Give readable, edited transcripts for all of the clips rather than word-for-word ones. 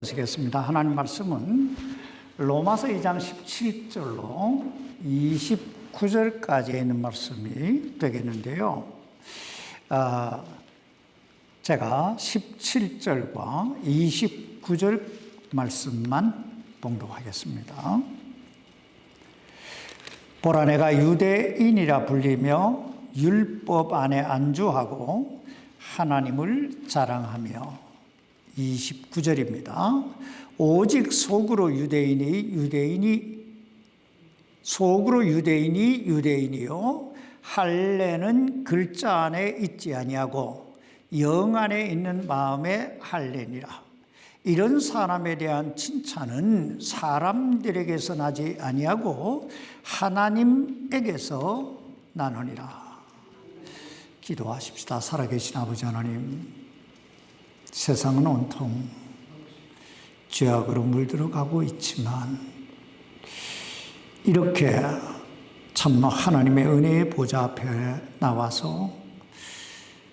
보시겠습니다. 하나님 말씀은 로마서 2장 17절로 29절까지 있는 말씀이 되겠는데요. 제가 17절과 29절 말씀만 봉독하겠습니다. 보라, 내가 유대인이라 불리며 율법 안에 안주하고 하나님을 자랑하며 29절입니다. 오직 속으로 유대인이요 할례는 글자 안에 있지 아니하고 영 안에 있는 마음의 할례니라. 이런 사람에 대한 칭찬은 사람들에게서 나지 아니하고 하나님에게서 나느니라. 기도하십시다. 살아계신 아버지 하나님, 세상은 온통 죄악으로 물들어가고 있지만 이렇게 참나 하나님의 은혜의 보좌 앞에 나와서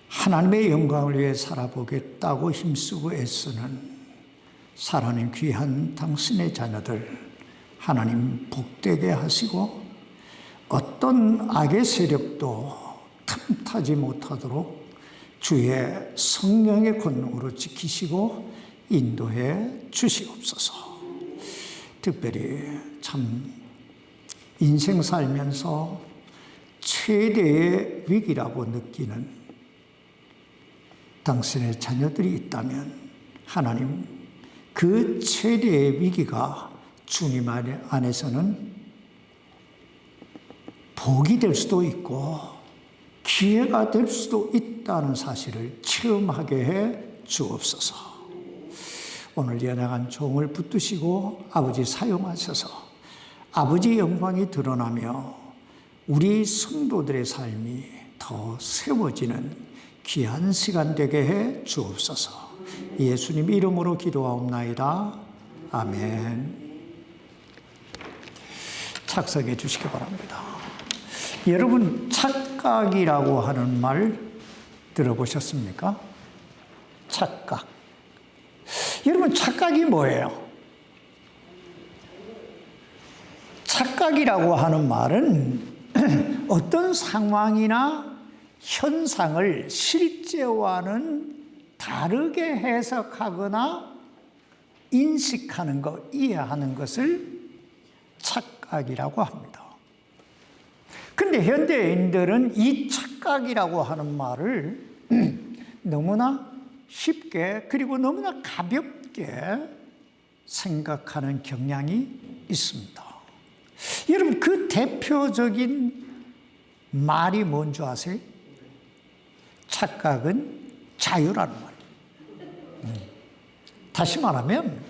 하나님의 영광을 위해 살아보겠다고 힘쓰고 애쓰는 하나님 귀한 당신의 자녀들, 하나님 복되게 하시고 어떤 악의 세력도 틈타지 못하도록 주의 성령의 권능으로 지키시고 인도해 주시옵소서. 특별히 참 인생 살면서 최대의 위기라고 느끼는 당신의 자녀들이 있다면 하나님, 그 최대의 위기가 주님 안에서는 복이 될 수도 있고 기회가 될 수도 있다는 사실을 체험하게 해 주옵소서. 오늘 연약한 종을 붙드시고 아버지 사용하셔서 아버지 영광이 드러나며 우리 성도들의 삶이 더 세워지는 귀한 시간 되게 해 주옵소서. 예수님 이름으로 기도하옵나이다. 아멘. 착석해 주시기 바랍니다. 여러분, 착각이라고 하는 말 들어보셨습니까? 착각. 여러분, 착각이 뭐예요? 착각이라고 하는 말은 어떤 상황이나 현상을 실제와는 다르게 해석하거나 인식하는 것, 이해하는 것을 착각이라고 합니다. 근데 현대인들은 이 착각이라고 하는 말을 너무나 쉽게 그리고 너무나 가볍게 생각하는 경향이 있습니다. 여러분, 그 대표적인 말이 뭔지 아세요? 착각은 자유라는 말이에요. 다시 말하면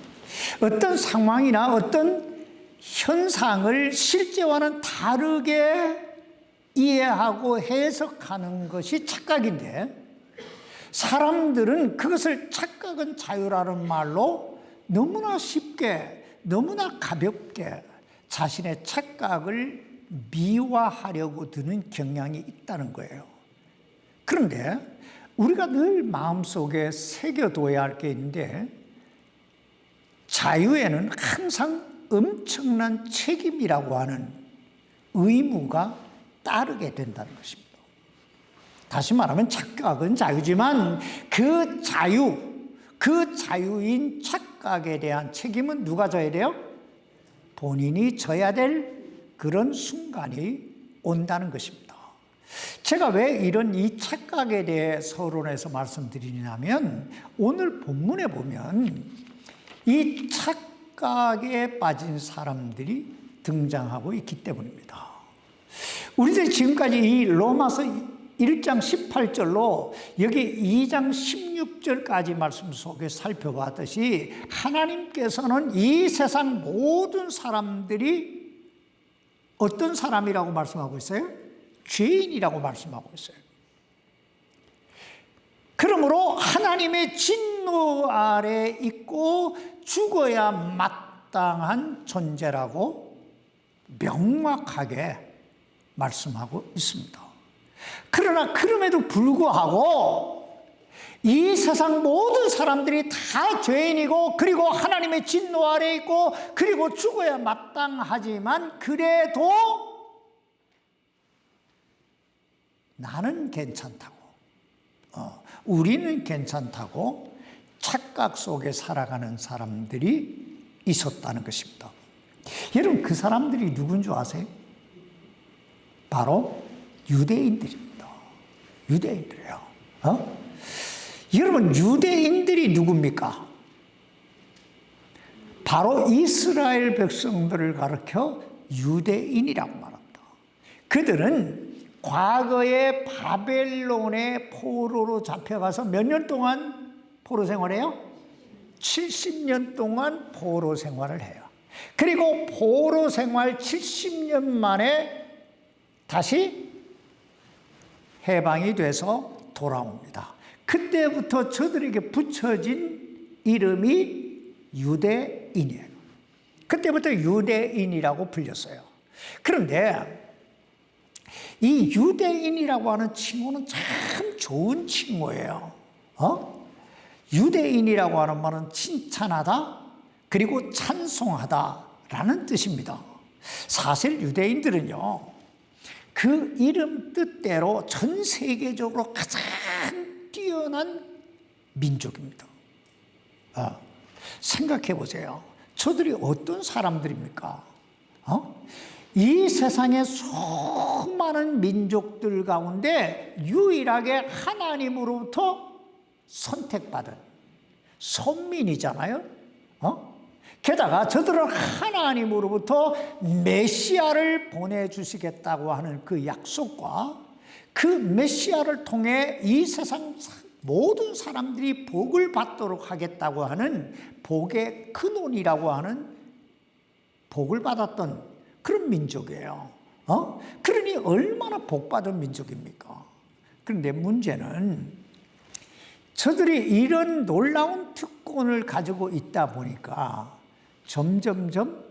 어떤 상황이나 어떤 현상을 실제와는 다르게 이해하고 해석하는 것이 착각인데, 사람들은 그것을 착각은 자유라는 말로 너무나 쉽게, 너무나 가볍게 자신의 착각을 미화하려고 드는 경향이 있다는 거예요. 그런데 우리가 늘 마음속에 새겨둬야 할 게 있는데, 자유에는 항상 엄청난 책임이라고 하는 의무가 따르게 된다는 것입니다. 다시 말하면 착각은 자유지만 그 자유인 착각에 대한 책임은 누가 져야 돼요? 본인이 져야 될 그런 순간이 온다는 것입니다. 제가 왜 이 착각에 대해 서론에서 말씀드리냐면, 오늘 본문에 보면 이 착각에 빠진 사람들이 등장하고 있기 때문입니다. 우리들이 지금까지 이 로마서 1장 18절로 여기 2장 16절까지 말씀 속에 살펴봤듯이 하나님께서는 이 세상 모든 사람들이 어떤 사람이라고 말씀하고 있어요? 죄인이라고 말씀하고 있어요. 그러므로 하나님의 진노 아래 있고 죽어야 마땅한 존재라고 명확하게 말씀하고 있습니다. 그러나 그럼에도 불구하고 이 세상 모든 사람들이 다 죄인이고 그리고 하나님의 진노 아래 있고 그리고 죽어야 마땅하지만 그래도 나는 괜찮다고, 우리는 괜찮다고 착각 속에 살아가는 사람들이 있었다는 것입니다. 여러분, 그 사람들이 누군 줄 아세요? 바로 유대인들입니다. 유대인들이에요. 여러분, 유대인들이 누굽니까? 바로 이스라엘 백성들을 가리켜 유대인이라고 말합니다. 그들은 과거에 바벨론의 포로로 잡혀가서 몇 년 동안 포로 생활해요? 70년 동안 포로 생활을 해요. 그리고 포로 생활 70년 만에 다시 해방이 돼서 돌아옵니다. 그때부터 저들에게 붙여진 이름이 유대인이에요. 그때부터 유대인이라고 불렸어요. 그런데 이 유대인이라고 하는 칭호는 참 좋은 칭호예요. 유대인이라고 하는 말은 칭찬하다 그리고 찬송하다라는 뜻입니다. 사실 유대인들은요, 그 이름 뜻대로 전 세계적으로 가장 뛰어난 민족입니다. 생각해 보세요. 저들이 어떤 사람들입니까? 이 세상의 수많은 민족들 가운데 유일하게 하나님으로부터 선택받은 선민이잖아요. 게다가 저들은 하나님으로부터 메시아를 보내주시겠다고 하는 그 약속과 그 메시아를 통해 이 세상 모든 사람들이 복을 받도록 하겠다고 하는 복의 근원이라고 하는 복을 받았던 그런 민족이에요. 그러니 얼마나 복받은 민족입니까? 그런데 문제는 저들이 이런 놀라운 특권을 가지고 있다 보니까 점점점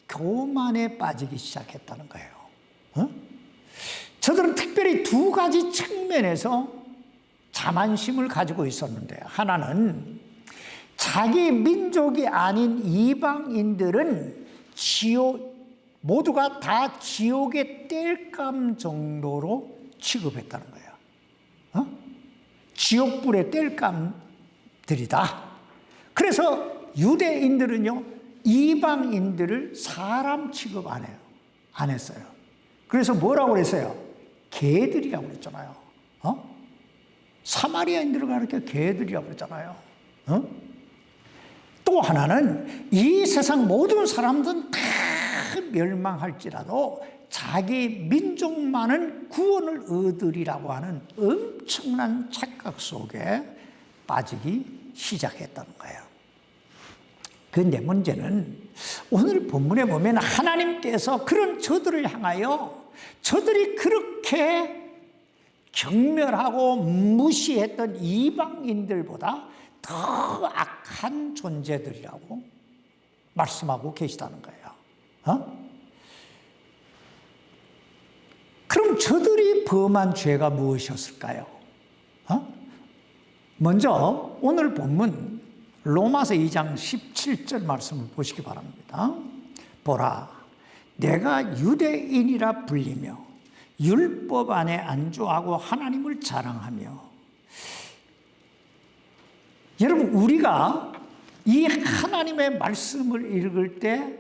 교만에 빠지기 시작했다는 거예요. 저들은 특별히 두 가지 측면에서 자만심을 가지고 있었는데, 하나는 자기 민족이 아닌 이방인들은 모두가 다 지옥의 땔감 정도로 취급했다는 거예요. 지옥불의 땔감들이다. 그래서 유대인들은요, 이방인들을 사람 취급 안 해요. 안 했어요. 그래서 뭐라고 그랬어요? 개들이라고 그랬잖아요. 사마리아인들을 가르쳐 개들이라고 그랬잖아요. 또 하나는 이 세상 모든 사람들은 다 멸망할지라도 자기 민족만은 구원을 얻으리라고 하는 엄청난 착각 속에 빠지기 시작했다는 거예요. 그런데 문제는 오늘 본문에 보면 하나님께서 그런 저들을 향하여 저들이 그렇게 경멸하고 무시했던 이방인들보다 더 악한 존재들이라고 말씀하고 계시다는 거예요. 그럼 저들이 범한 죄가 무엇이었을까요? 먼저 오늘 본문 로마서 2장 17절 말씀을 보시기 바랍니다. 보라, 내가 유대인이라 불리며 율법 안에 안주하고 하나님을 자랑하며. 여러분, 우리가 이 하나님의 말씀을 읽을 때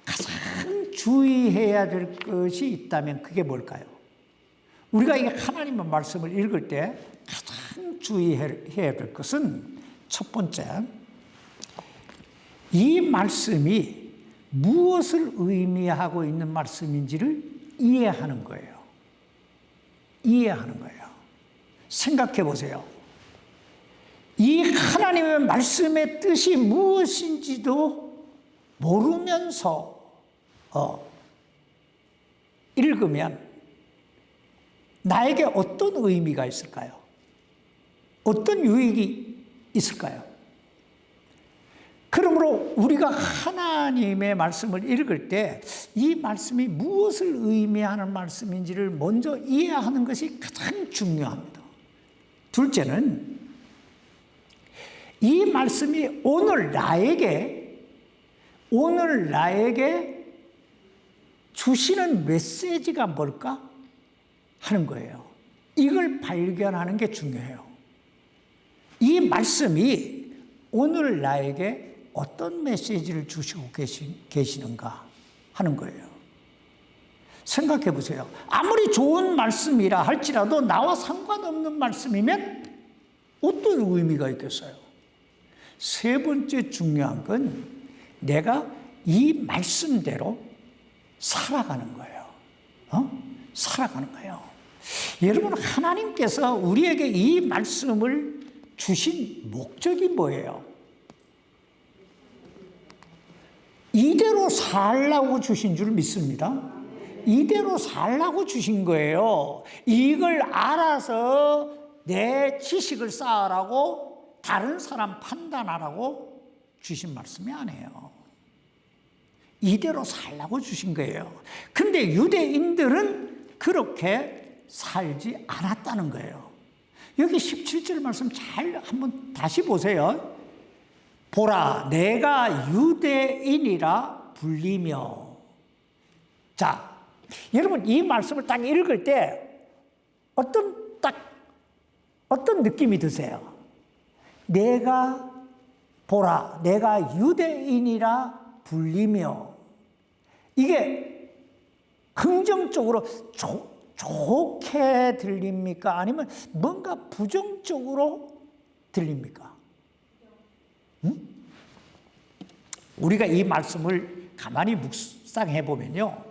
가장 주의해야 될 것이 있다면 그게 뭘까요? 우리가 이 하나님의 말씀을 읽을 때 가장 주의해야 될 것은 첫 번째, 이 말씀이 무엇을 의미하고 있는 말씀인지를 이해하는 거예요. 이해하는 거예요. 생각해 보세요. 이 하나님의 말씀의 뜻이 무엇인지도 모르면서 읽으면 나에게 어떤 의미가 있을까요? 어떤 유익이 있을까요? 그러므로 우리가 하나님의 말씀을 읽을 때 이 말씀이 무엇을 의미하는 말씀인지를 먼저 이해하는 것이 가장 중요합니다. 둘째는 이 말씀이 오늘 나에게 주시는 메시지가 뭘까 하는 거예요. 이걸 발견하는 게 중요해요. 이 말씀이 오늘 나에게 어떤 메시지를 주시고 계시는가 하는 거예요. 생각해 보세요. 아무리 좋은 말씀이라 할지라도 나와 상관없는 말씀이면 어떤 의미가 있겠어요? 세 번째 중요한 건 내가 이 말씀대로 살아가는 거예요. 살아가는 거예요. 여러분, 하나님께서 우리에게 이 말씀을 주신 목적이 뭐예요? 이대로 살라고 주신 줄 믿습니다. 이대로 살라고 주신 거예요. 이걸 알아서 내 지식을 쌓으라고, 다른 사람 판단하라고 주신 말씀이 아니에요. 이대로 살라고 주신 거예요. 근데 유대인들은 그렇게 살지 않았다는 거예요. 여기 17절 말씀 잘 한번 다시 보세요. 보라, 내가 유대인이라 불리며. 자, 여러분, 이 말씀을 딱 읽을 때 어떤 느낌이 드세요? 보라, 내가 유대인이라 불리며. 이게 긍정적으로 좋게 들립니까? 아니면 뭔가 부정적으로 들립니까? 우리가 이 말씀을 가만히 묵상해 보면요,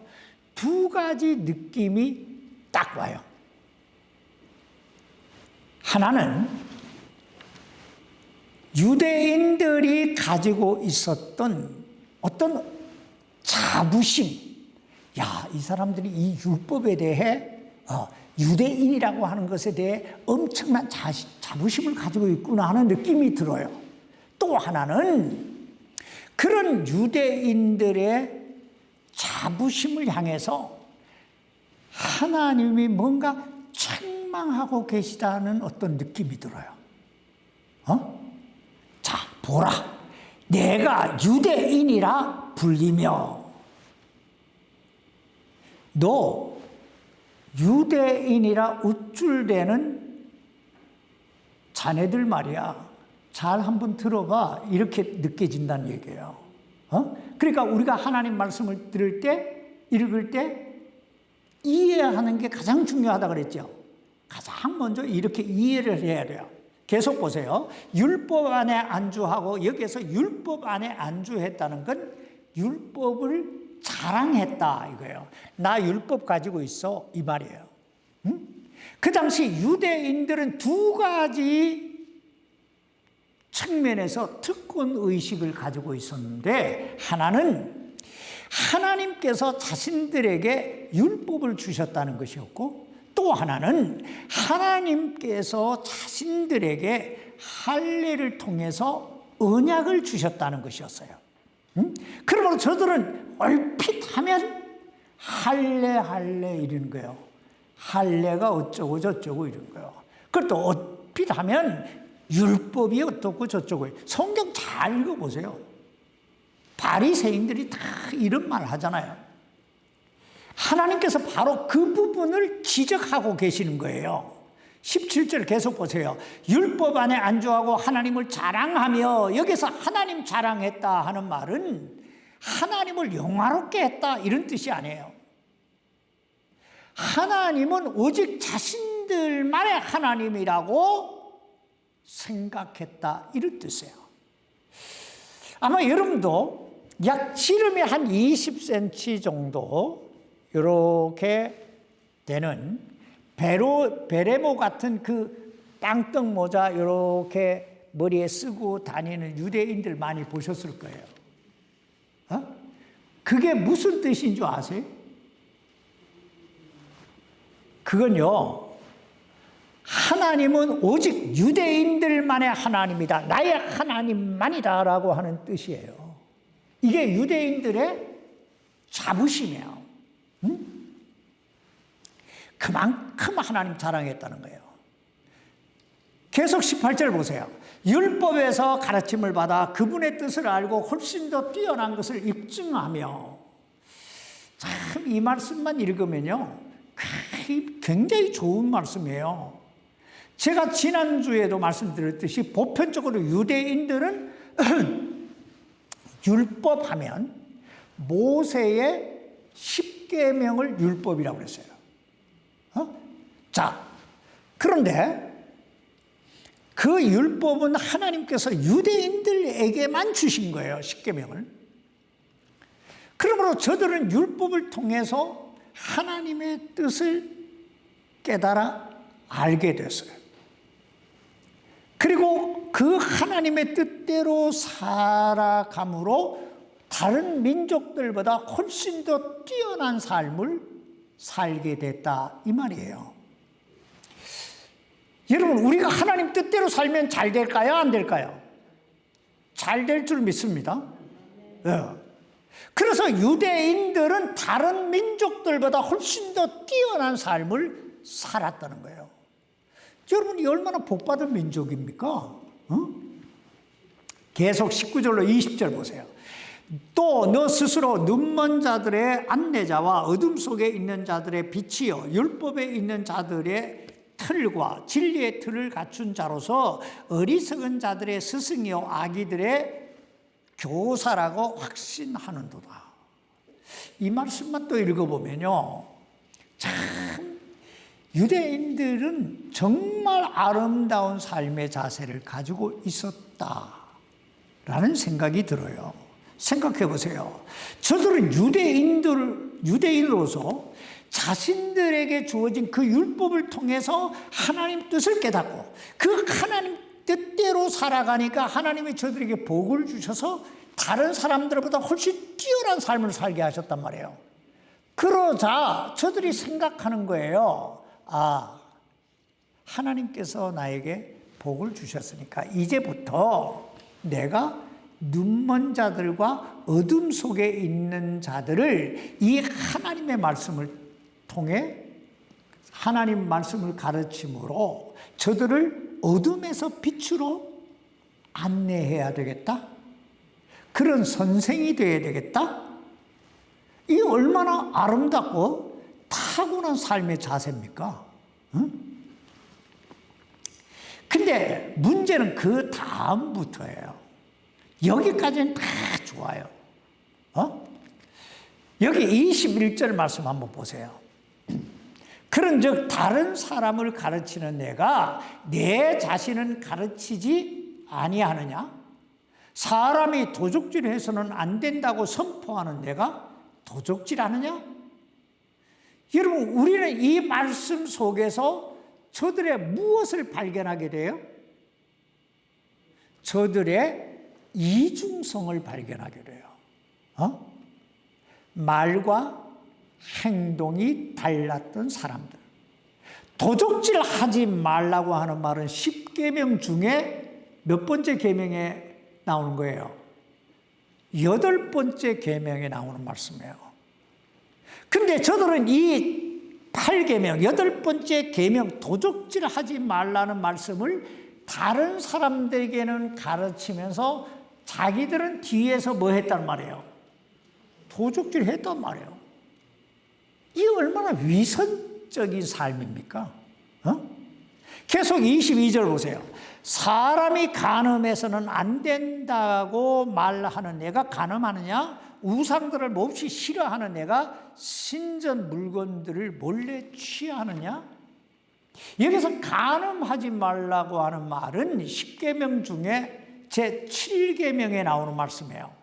두 가지 느낌이 딱 와요. 하나는 유대인들이 가지고 있었던 어떤 자부심, 이 사람들이 이 율법에 대해 유대인이라고 하는 것에 대해 엄청난 자부심을 가지고 있구나 하는 느낌이 들어요. 또 하나는 그런 유대인들의 자부심을 향해서 하나님이 뭔가 책망하고 계시다는 어떤 느낌이 들어요. 자, 보라, 내가 유대인이라 불리며. 너 유대인이라 우쭐대는 자네들 말이야, 잘 한번 들어봐. 이렇게 느껴진다는 얘기예요. 그러니까 우리가 하나님 말씀을 들을 때, 읽을 때 이해하는 게 가장 중요하다 그랬죠. 가장 먼저 이렇게 이해를 해야 돼요. 계속 보세요. 율법 안에 안주하고, 여기에서 율법 안에 안주했다는 건 율법을 자랑했다 이거예요. 나 율법 가지고 있어, 이 말이에요. 그 당시 유대인들은 두 가지 측면에서 특권의식을 가지고 있었는데, 하나는 하나님께서 자신들에게 율법을 주셨다는 것이었고, 또 하나는 하나님께서 자신들에게 할례를 통해서 언약을 주셨다는 것이었어요. 그러므로 저들은 얼핏 하면 할례 이러는 거예요. 할례가 어쩌고 저쩌고 이런 거예요. 그것도 얼핏 하면 율법이 어떻고 저쩌고. 성경 잘 읽어보세요. 바리새인들이 다 이런 말 하잖아요. 하나님께서 바로 그 부분을 지적하고 계시는 거예요. 17절 계속 보세요. 율법 안에 안주하고 하나님을 자랑하며. 여기서 하나님 자랑했다 하는 말은 하나님을 영화롭게 했다 이런 뜻이 아니에요. 하나님은 오직 자신들만의 하나님이라고 생각했다 이런 뜻이에요. 아마 여러분도 약 지름이 한 20cm 정도 이렇게 되는 베레모 같은 그 땅떡 모자 이렇게 머리에 쓰고 다니는 유대인들 많이 보셨을 거예요. 그게 무슨 뜻인 줄 아세요? 그건요, 하나님은 오직 유대인들만의 하나님이다, 나의 하나님만이다 라고 하는 뜻이에요. 이게 유대인들의 자부심이에요. 그만큼 하나님 자랑했다는 거예요. 계속 18절 보세요. 율법에서 가르침을 받아 그분의 뜻을 알고 훨씬 더 뛰어난 것을 입증하며. 참 이 말씀만 읽으면요 굉장히 좋은 말씀이에요. 제가 지난주에도 말씀드렸듯이 보편적으로 유대인들은 율법하면 모세의 10계명을 율법이라고 그랬어요. 자, 그런데 그 율법은 하나님께서 유대인들에게만 주신 거예요. 10계명을. 그러므로 저들은 율법을 통해서 하나님의 뜻을 깨달아 알게 됐어요. 그리고 그 하나님의 뜻대로 살아감으로 다른 민족들보다 훨씬 더 뛰어난 삶을 살게 됐다 이 말이에요. 여러분, 우리가 하나님 뜻대로 살면 잘 될까요? 안 될까요? 잘 될 줄 믿습니다. 그래서 유대인들은 다른 민족들보다 훨씬 더 뛰어난 삶을 살았다는 거예요. 여러분, 이 얼마나 복받은 민족입니까? 계속 19절로 20절 보세요. 또 너 스스로 눈먼 자들의 안내자와 어둠 속에 있는 자들의 빛이요 율법에 있는 자들의 틀과 진리의 틀을 갖춘 자로서 어리석은 자들의 스승이요 아기들의 교사라고 확신하는도다. 이 말씀만 또 읽어보면요 참 유대인들은 정말 아름다운 삶의 자세를 가지고 있었다라는 생각이 들어요. 생각해 보세요. 저들은 유대인으로서 자신들에게 주어진 그 율법을 통해서 하나님 뜻을 깨닫고 그 하나님 뜻대로 살아가니까 하나님이 저들에게 복을 주셔서 다른 사람들보다 훨씬 뛰어난 삶을 살게 하셨단 말이에요. 그러자 저들이 생각하는 거예요. 아, 하나님께서 나에게 복을 주셨으니까 이제부터 내가 눈먼 자들과 어둠 속에 있는 자들을 이 하나님의 말씀을 통해 하나님 말씀을 가르침으로 저들을 어둠에서 빛으로 안내해야 되겠다. 그런 선생이 되어야 되겠다. 이 얼마나 아름답고 타고난 삶의 자세입니까? 근데 문제는 그 다음부터예요. 여기까지는 다 좋아요. 여기 21절 말씀 한번 보세요. 그런즉 다른 사람을 가르치는 내가 내 자신은 가르치지 아니하느냐? 사람이 도적질해서는 안 된다고 선포하는 내가 도적질하느냐? 여러분, 우리는 이 말씀 속에서 저들의 무엇을 발견하게 돼요? 저들의 이중성을 발견하게 돼요. 말과 행동이 달랐던 사람들. 도적질 하지 말라고 하는 말은 10계명 중에 몇 번째 계명에 나오는 거예요? 8번째 계명에 나오는 말씀이에요. 근데 저들은 이 8계명, 8번째 계명, 도적질 하지 말라는 말씀을 다른 사람들에게는 가르치면서 자기들은 뒤에서 뭐 했단 말이에요? 도적질 했단 말이에요. 이게 얼마나 위선적인 삶입니까? 계속 22절 보세요. 사람이 간음해서는 안 된다고 말하는 내가 간음하느냐? 우상들을 몹시 싫어하는 내가 신전 물건들을 몰래 취하느냐? 여기서 간음하지 말라고 하는 말은 10계명 중에 제7계명에 나오는 말씀이에요.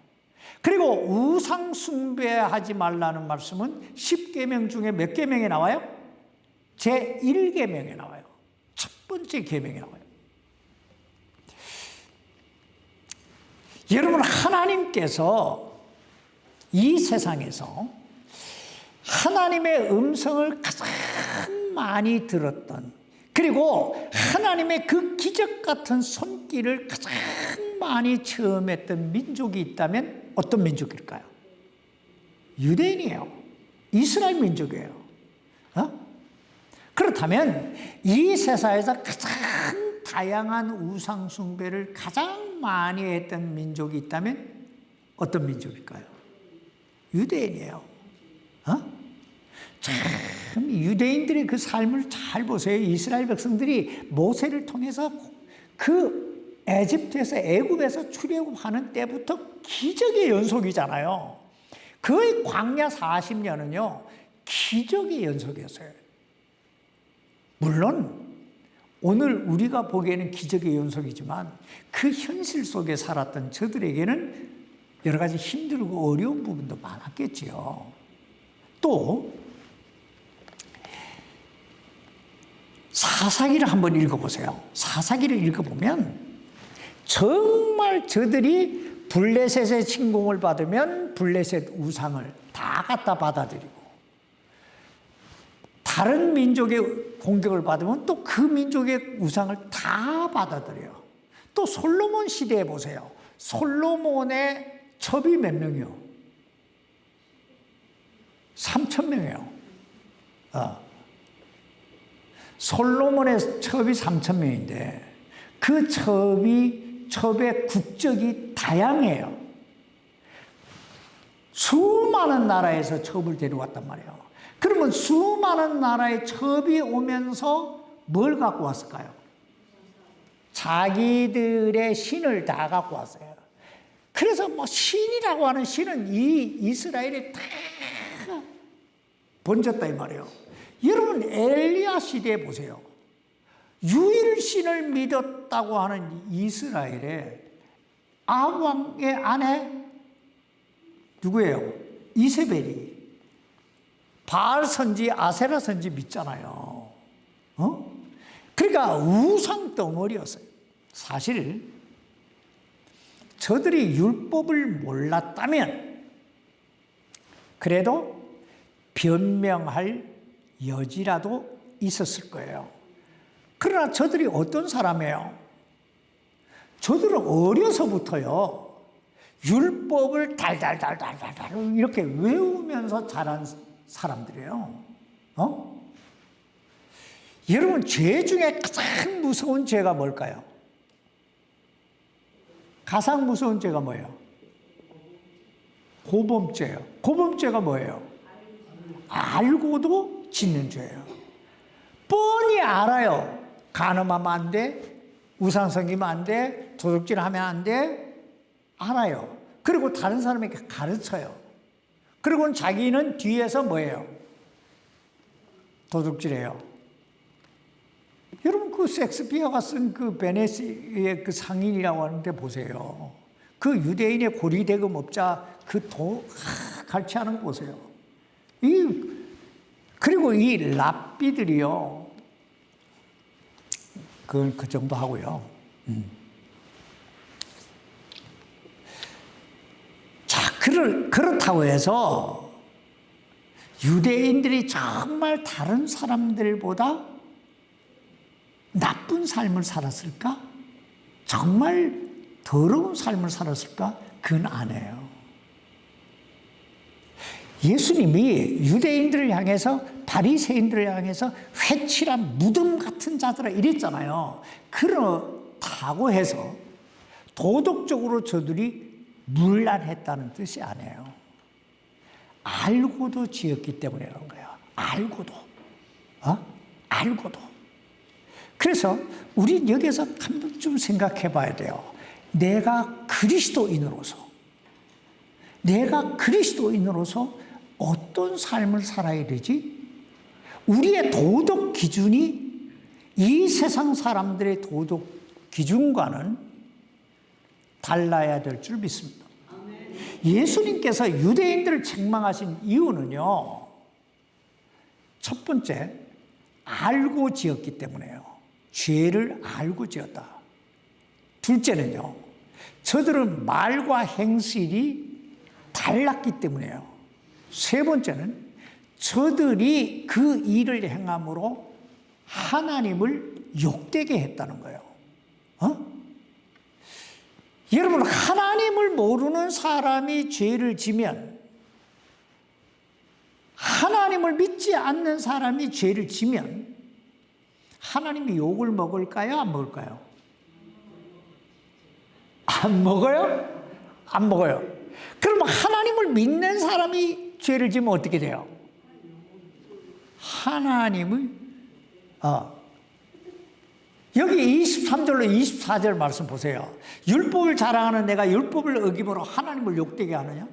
그리고 우상 숭배하지 말라는 말씀은 10계명 중에 몇 계명에 나와요? 제1계명에 나와요. 첫 번째 계명에 나와요. 여러분, 하나님께서 이 세상에서 하나님의 음성을 가장 많이 들었던, 그리고 하나님의 그 기적 같은 손길을 가장 많이 체험했던 민족이 있다면 어떤 민족일까요? 유대인이에요. 이스라엘 민족이에요. 그렇다면 이 세상에서 가장 다양한 우상 숭배를 가장 많이 했던 민족이 있다면 어떤 민족일까요? 유대인이에요. 참 유대인들의 그 삶을 잘 보세요. 이스라엘 백성들이 모세를 통해서 그 에집트에서 애굽에서 출애굽하는 때부터 기적의 연속이잖아요. 거의 광야 40년은요 기적의 연속이었어요. 물론 오늘 우리가 보기에는 기적의 연속이지만 그 현실 속에 살았던 저들에게는 여러 가지 힘들고 어려운 부분도 많았겠지요. 또 사사기를 한번 읽어보세요. 사사기를 읽어보면 정말 저들이 블레셋의 침공을 받으면 블레셋 우상을 다 갖다 받아들이고 다른 민족의 공격을 받으면 또 그 민족의 우상을 다 받아들여요. 또 솔로몬 시대에 보세요. 솔로몬의 첩이 몇 명이요? 3,000명이에요. 솔로몬의 첩이 3,000명인데 그 첩의 국적이 다양해요. 수많은 나라에서 첩을 데려왔단 말이에요. 그러면 수많은 나라의 첩이 오면서 뭘 갖고 왔을까요? 자기들의 신을 다 갖고 왔어요. 그래서 뭐 신이라고 하는 신은 이 이스라엘에 다 번졌다 이 말이에요. 여러분 엘리야 시대에 보세요. 유일신을 믿었다고 하는 이스라엘에 아합왕의 아내 누구예요? 이세벨이 바알 선지, 아세라 선지 믿잖아요. 그러니까 우상 덩어리였어요. 사실 저들이 율법을 몰랐다면 그래도 변명할 여지라도 있었을 거예요. 그러나 저들이 어떤 사람이에요? 저들은 어려서부터요 율법을 달달달달달 이렇게 외우면서 자란 사람들이에요. 여러분 죄 중에 가장 무서운 죄가 뭘까요? 가장 무서운 죄가 뭐예요? 고범죄예요. 고범죄가 뭐예요? 알고도 짓는 죄예요. 뻔히 알아요. 간음하면 안 돼, 우상 섬기면 안 돼, 도둑질하면 안 돼, 알아요. 그리고 다른 사람에게 가르쳐요. 그리고는 자기는 뒤에서 뭐예요? 도둑질해요. 여러분 그 섹스피어가 쓴 그 베네치의 그 상인이라고 하는데 보세요. 그 유대인의 고리대금 업자 그 갈취하는 거 보세요. 그리고 이 랍비들이요. 그 정도 하고요. 자, 그렇다고 해서 유대인들이 정말 다른 사람들보다 나쁜 삶을 살았을까? 정말 더러운 삶을 살았을까? 그건 아니에요. 예수님이 유대인들을 향해서 바리새인들을 향해서 회칠한 무덤 같은 자들아 이랬잖아요. 그렇다고 해서 도덕적으로 저들이 문란했다는 뜻이 아니에요. 알고도 지었기 때문에 그런 거예요. 알고도. 알고도. 그래서 우리 여기서 한 번쯤 생각해 봐야 돼요. 내가 그리스도인으로서 어떤 삶을 살아야 되지? 우리의 도덕 기준이 이 세상 사람들의 도덕 기준과는 달라야 될 줄 믿습니다. 예수님께서 유대인들을 책망하신 이유는요. 첫 번째, 알고 지었기 때문에요. 죄를 알고 지었다. 둘째는요. 저들은 말과 행실이 달랐기 때문에요. 세 번째는 저들이 그 일을 행함으로 하나님을 욕되게 했다는 거예요. 여러분, 하나님을 모르는 사람이 죄를 지면, 하나님을 믿지 않는 사람이 죄를 지면 하나님이 욕을 먹을까요? 안 먹을까요? 안 먹어요? 안 먹어요. 그럼 하나님을 믿는 사람이 죄를 지으면 어떻게 돼요? 하나님을 여기 23절로 24절 말씀 보세요. 율법을 자랑하는 내가 율법을 어김으로 하나님을 욕되게 하느냐?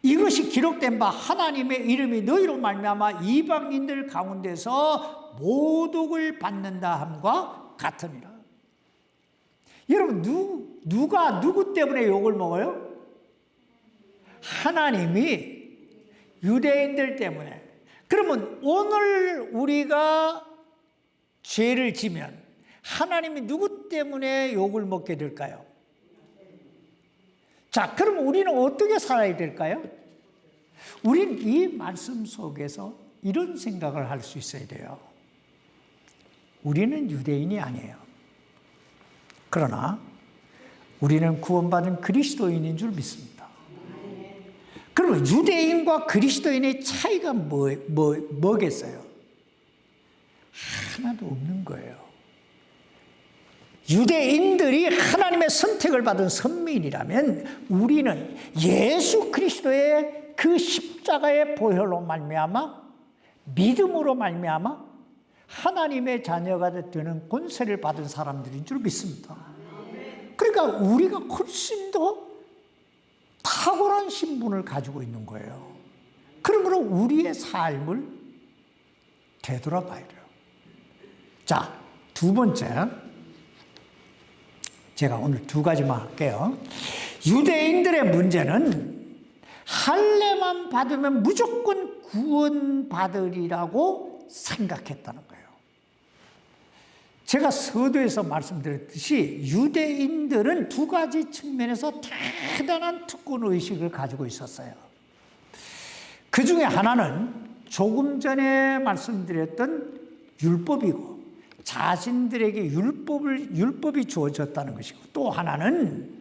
이것이 기록된 바 하나님의 이름이 너희로 말미암아 이방인들 가운데서 모독을 받는다 함과 같으니라. 여러분 누가 누구 때문에 욕을 먹어요? 하나님이 유대인들 때문에. 그러면 오늘 우리가 죄를 지면 하나님이 누구 때문에 욕을 먹게 될까요? 자, 그럼 우리는 어떻게 살아야 될까요? 우리는 이 말씀 속에서 이런 생각을 할 수 있어야 돼요. 우리는 유대인이 아니에요. 그러나 우리는 구원받은 그리스도인인 줄 믿습니다. 그러면 유대인과 그리스도인의 차이가 뭐겠어요? 하나도 없는 거예요. 유대인들이 하나님의 선택을 받은 선민이라면 우리는 예수 그리스도의 그 십자가의 보혈로 말미암아 믿음으로 말미암아 하나님의 자녀가 되는 권세를 받은 사람들인 줄 믿습니다. 그러니까 우리가 훨씬 더 탁월한 신분을 가지고 있는 거예요. 그러므로 우리의 삶을 되돌아봐야 돼요. 자, 두 번째, 제가 오늘 두 가지만 할게요. 유대인들의 문제는 할례만 받으면 무조건 구원받으리라고 생각했다는 거예요. 제가 서두에서 말씀드렸듯이 유대인들은 두 가지 측면에서 대단한 특권의식을 가지고 있었어요. 그 중에 하나는 조금 전에 말씀드렸던 율법이고 자신들에게 율법이 주어졌다는 것이고, 또 하나는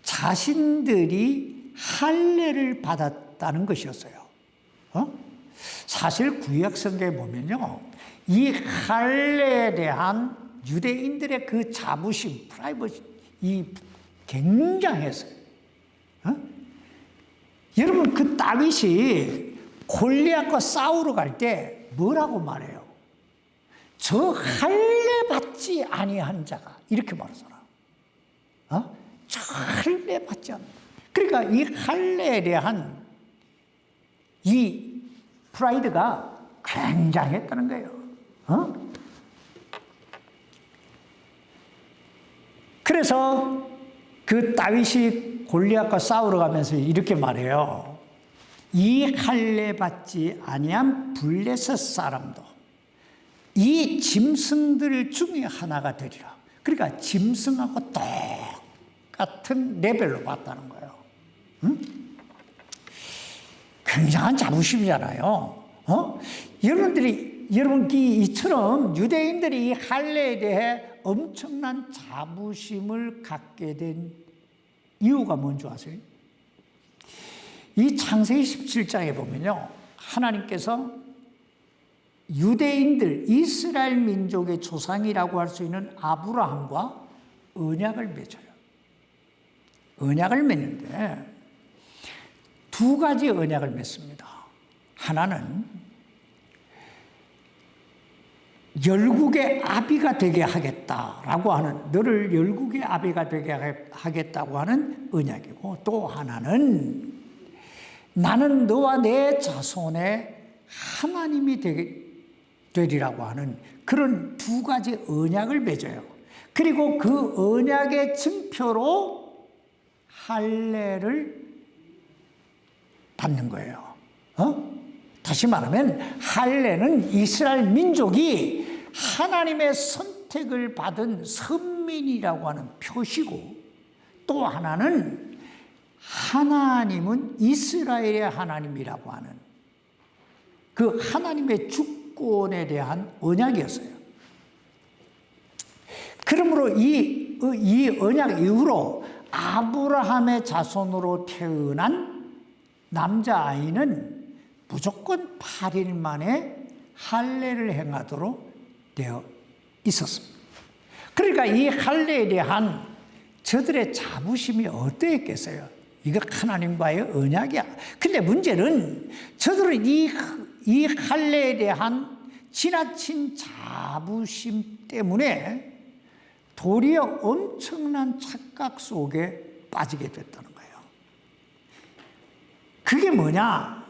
자신들이 할례를 받았다는 것이었어요. 사실 구약 성경에 보면요, 이 할례에 대한 유대인들의 그 자부심, 프라이버시, 이 굉장했어요. 여러분, 그 다윗이 골리앗과 싸우러 갈 때 뭐라고 말해요? 저 할례 받지 아니한 자가, 이렇게 말하잖아. 저 할례 받지 않는. 그러니까 이 할례에 대한 이 프라이드가 굉장했다는 거예요. 그래서 그 다윗이 골리앗과 싸우러 가면서 이렇게 말해요. 이 할례 받지 아니한 블레셋 사람도 이 짐승들 중에 하나가 되리라. 그러니까 짐승하고 똑같은 레벨로 봤다는 거예요. 굉장한 자부심이잖아요. 여러분이 이처럼 유대인들이 이 할례에 대해 엄청난 자부심을 갖게 된 이유가 뭔지 아세요? 이 창세기 17장에 보면요, 하나님께서 유대인들, 이스라엘 민족의 조상이라고 할 수 있는 아브라함과 언약을 맺어요. 언약을 맺는데 두 가지 언약을 맺습니다. 하나는 열국의 아비가 되게 하겠다라고 하는, 너를 열국의 아비가 되게 하겠다고 하는 언약이고, 또 하나는 나는 너와 내 자손의 하나님이 되리라고 하는 그런 두 가지 언약을 맺어요. 그리고 그 언약의 증표로 할례를 받는 거예요. 다시 말하면 할례는 이스라엘 민족이 하나님의 선택을 받은 선민이라고 하는 표시고, 또 하나는 하나님은 이스라엘의 하나님이라고 하는 그 하나님의 주권에 대한 언약이었어요. 그러므로 이 언약 이후로 아브라함의 자손으로 태어난 남자아이는 무조건 8일 만에 할례를 행하도록 되어 있었습니다. 그러니까 이 할례에 대한 저들의 자부심이 어떠했겠어요? 이거 하나님과의 언약이야. 근데 문제는 저들은 이 할례에 대한 지나친 자부심 때문에 도리어 엄청난 착각 속에 빠지게 됐다는 거예요. 그게 뭐냐?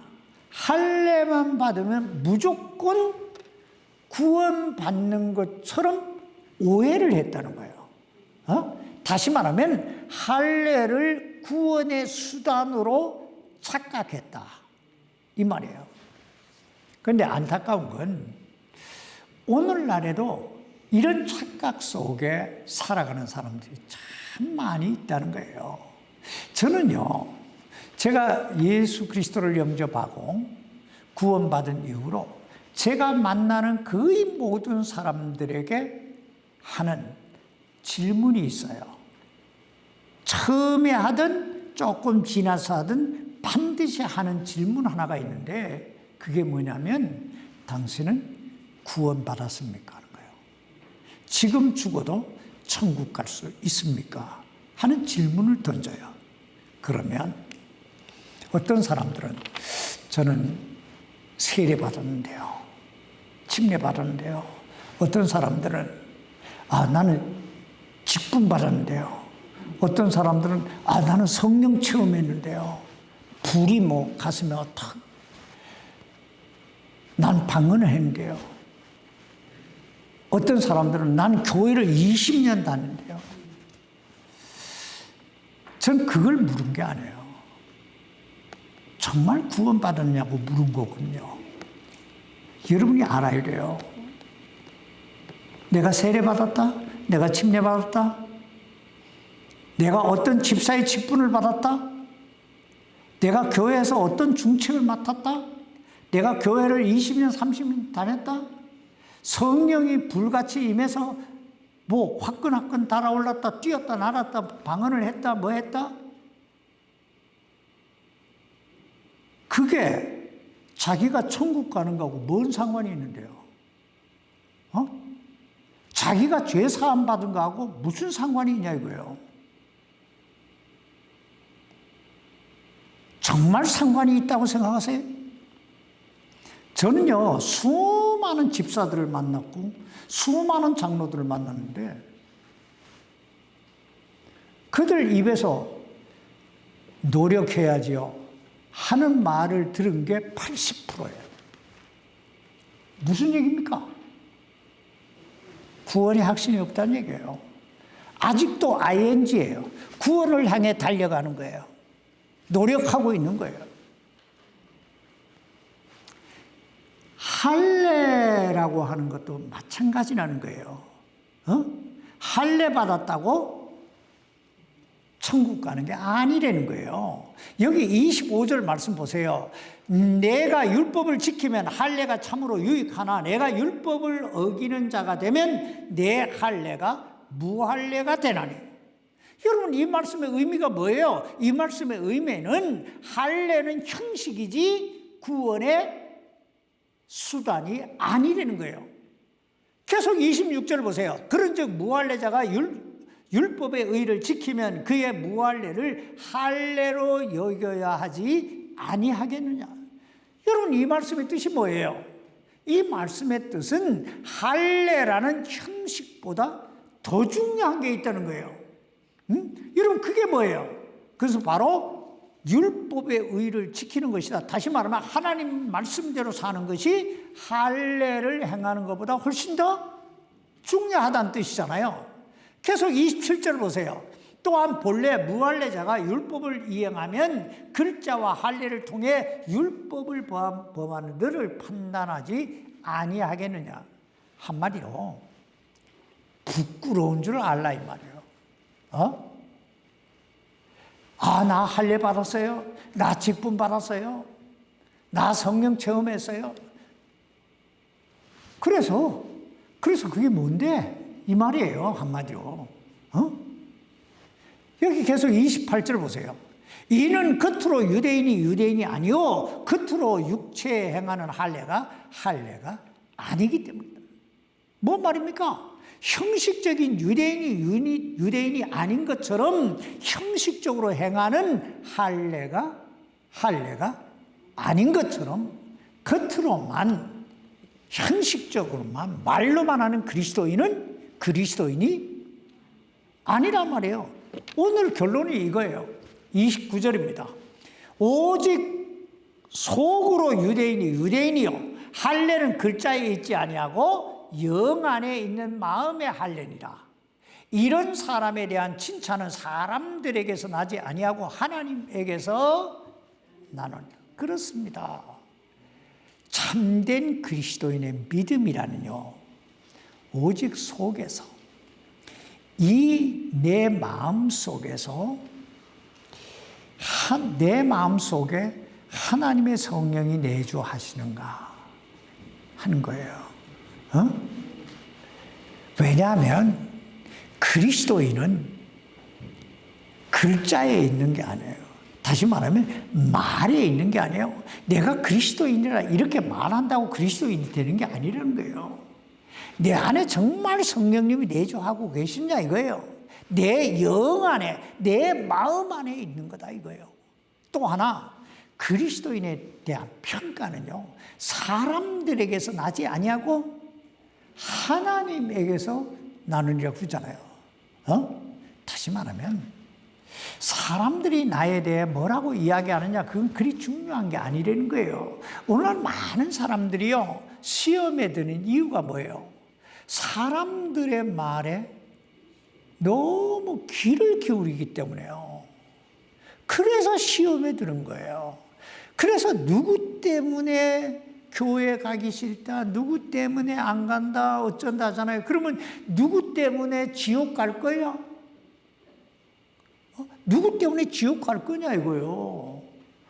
할례만 받으면 무조건 구원받는 것처럼 오해를 했다는 거예요. 다시 말하면 할례를 구원의 수단으로 착각했다, 이 말이에요. 그런데 안타까운 건 오늘날에도 이런 착각 속에 살아가는 사람들이 참 많이 있다는 거예요. 저는요, 제가 예수 그리스도를 영접하고 구원받은 이후로 제가 만나는 거의 모든 사람들에게 하는 질문이 있어요. 처음에 하든 조금 지나서 하든 반드시 하는 질문 하나가 있는데, 그게 뭐냐면 당신은 구원받았습니까? 하는 거예요. 지금 죽어도 천국 갈 수 있습니까? 하는 질문을 던져요. 그러면 어떤 사람들은 저는 세례 받았는데요, 침례 받았는데요. 어떤 사람들은 나는 직분 받았는데요. 어떤 사람들은 나는 성령 체험했는데요. 불이 가슴에 탁, 난 방언을 했는데요. 어떤 사람들은 난 교회를 20년 다녔는데요. 전 그걸 물은 게 아니에요. 정말 구원받았냐고 물은 거군요. 여러분이 알아야 돼요. 내가 세례받았다? 내가 침례받았다? 내가 어떤 집사의 직분을 받았다? 내가 교회에서 어떤 중책을 맡았다? 내가 교회를 20년, 30년 다녔다? 성령이 불같이 임해서 화끈화끈 달아올랐다, 뛰었다, 날았다, 방언을 했다, 뭐 했다? 그게 자기가 천국 가는 거하고 뭔 상관이 있는데요? 자기가 죄 사함 받은 거하고 무슨 상관이 있냐 이거예요. 정말 상관이 있다고 생각하세요? 저는요, 수많은 집사들을 만났고 수많은 장로들을 만났는데 그들 입에서 노력해야지요 하는 말을 들은 게 80%예요. 무슨 얘기입니까? 구원의 확신이 없다는 얘기예요. 아직도 ing예요. 구원을 향해 달려가는 거예요. 노력하고 있는 거예요. 할례라고 하는 것도 마찬가지라는 거예요. 할례 받았다고 천국 가는 게 아니라는 거예요. 여기 25절 말씀 보세요. 내가 율법을 지키면 할례가 참으로 유익하나 내가 율법을 어기는 자가 되면 내 할례가 무할례가 되나니. 여러분, 이 말씀의 의미가 뭐예요? 이 말씀의 의미는 할례는 형식이지 구원의 수단이 아니라는 거예요. 계속 26절 보세요. 그런즉 무할례자가 율법의 의를 지키면 그의 무할례를 할례로 여겨야 하지 아니하겠느냐. 여러분, 이 말씀의 뜻이 뭐예요? 이 말씀의 뜻은 할례라는 형식보다 더 중요한 게 있다는 거예요. 여러분, 그게 뭐예요? 그래서 바로 율법의 의를 지키는 것이다. 다시 말하면 하나님 말씀대로 사는 것이 할례를 행하는 것보다 훨씬 더 중요하다는 뜻이잖아요. 계속 27절 보세요. 또한 본래 무할례자가 율법을 이행하면 글자와 할례를 통해 율법을 범하는 너를 판단하지 아니하겠느냐. 한마디로 부끄러운 줄 알라 이 말이에요. 나 할례 받았어요. 나 직분 받았어요. 나 성령 체험했어요. 그래서 그게 뭔데? 이 말이에요, 한마디로. 여기 계속 28절 보세요. 이는 겉으로 유대인이 아니요 겉으로 육체에 행하는 할례가 아니기 때문이다. 뭔 말입니까? 형식적인 유대인이 아닌 것처럼 형식적으로 행하는 할례가 아닌 것처럼 겉으로만 형식적으로만 말로만 하는 그리스도인은 그리스도인이 아니란 말이에요. 오늘 결론이 이거예요. 29절입니다. 오직 속으로 유대인이요 할례는 글자에 있지 아니하고 영 안에 있는 마음의 할례니라. 이런 사람에 대한 칭찬은 사람들에게서 나지 아니하고 하나님에게서 나누니라. 그렇습니다. 참된 그리스도인의 믿음이라는요, 오직 속에서, 이 내 마음 속에서, 내 마음 속에 하나님의 성령이 내주하시는가 하는 거예요. 왜냐하면 그리스도인은 글자에 있는 게 아니에요. 다시 말하면 말에 있는 게 아니에요. 내가 그리스도인이라 이렇게 말한다고 그리스도인이 되는 게 아니라는 거예요. 내 안에 정말 성령님이 내주하고 계시냐 이거예요. 내 영 안에, 내 마음 안에 있는 거다 이거예요. 또 하나, 그리스도인에 대한 평가는요, 사람들에게서 나지 아니하고 하나님에게서 나누니라고 그러잖아요. 다시 말하면 사람들이 나에 대해 뭐라고 이야기하느냐, 그건 그리 중요한 게 아니라는 거예요. 오늘 많은 사람들이요, 시험에 드는 이유가 뭐예요? 사람들의 말에 너무 귀를 기울이기 때문에요. 그래서 시험에 드는 거예요. 그래서 누구 때문에 교회 가기 싫다, 누구 때문에 안 간다, 어쩐다 하잖아요. 그러면 누구 때문에 지옥 갈 거야? 누구 때문에 지옥 갈 거냐 이거요.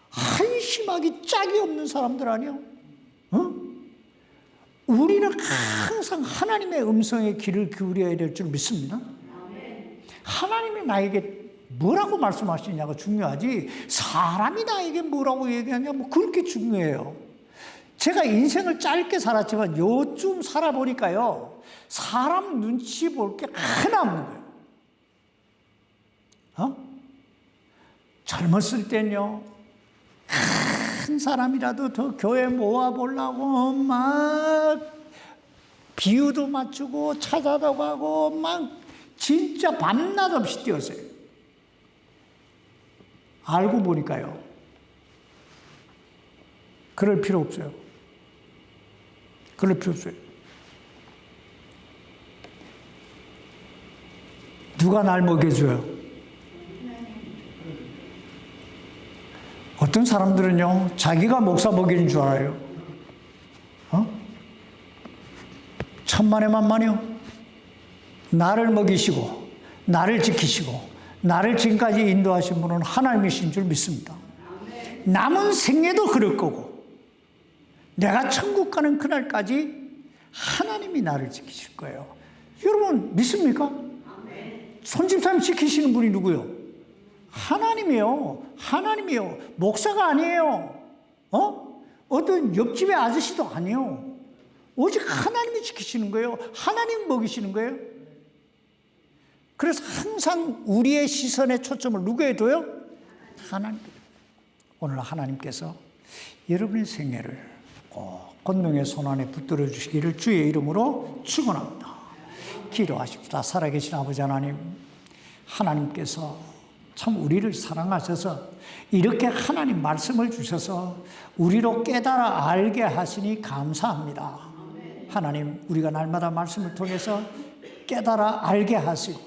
한심하기 짝이 없는 사람들 아니야? 우리는 항상 하나님의 음성에 귀를 기울여야 될 줄 믿습니다. 하나님이 나에게 뭐라고 말씀하시냐가 중요하지, 사람이 나에게 뭐라고 얘기하냐, 뭐 그렇게 중요해요. 제가 인생을 짧게 살았지만 요즘 살아보니까요, 사람 눈치 볼 게 하나 없는 거예요. 젊었을 땐요, 한 사람이라도 더 교회 모아보려고 막 비유도 맞추고 찾아도 가고 막 진짜 밤낮 없이 뛰었어요. 알고 보니까요, 그럴 필요 없어요. 그럴 필요 없어요. 누가 날 먹여줘요? 어떤 사람들은요, 자기가 목사 먹이는 줄 알아요. 천만에 만만이요. 나를 먹이시고 나를 지키시고 나를 지금까지 인도하신 분은 하나님이신 줄 믿습니다. 남은 생애도 그럴 거고 내가 천국 가는 그날까지 하나님이 나를 지키실 거예요. 여러분 믿습니까? 손집사님 지키시는 분이 누구요? 하나님이요. 하나님이요. 목사가 아니에요. 어떤 옆집의 아저씨도 아니에요. 오직 하나님이 지키시는 거예요. 하나님 먹이시는 거예요. 그래서 항상 우리의 시선의 초점을 누구에 둬요? 하나님. 오늘 하나님께서 여러분의 생애를 꼭 권능의 손안에 붙들어 주시기를 주의 이름으로 축원합니다. 기도하십시다. 살아계신 아버지 하나님, 하나님께서 참 우리를 사랑하셔서 이렇게 하나님 말씀을 주셔서 우리로 깨달아 알게 하시니 감사합니다. 하나님, 우리가 날마다 말씀을 통해서 깨달아 알게 하시고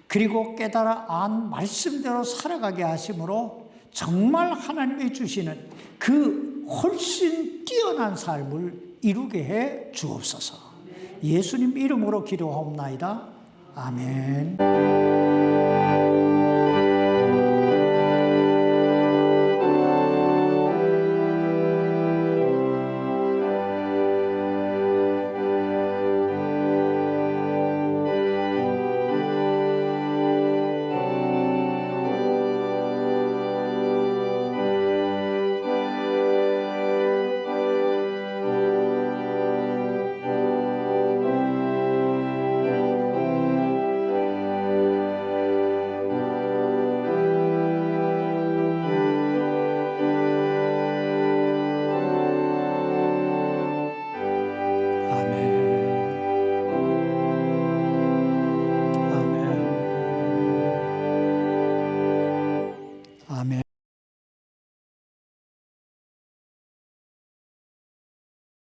그리고 깨달아 안 말씀대로 살아가게 하심으로 정말 하나님이 주시는 그 훨씬 뛰어난 삶을 이루게 해 주옵소서. 예수님 이름으로 기도하옵나이다. 아멘.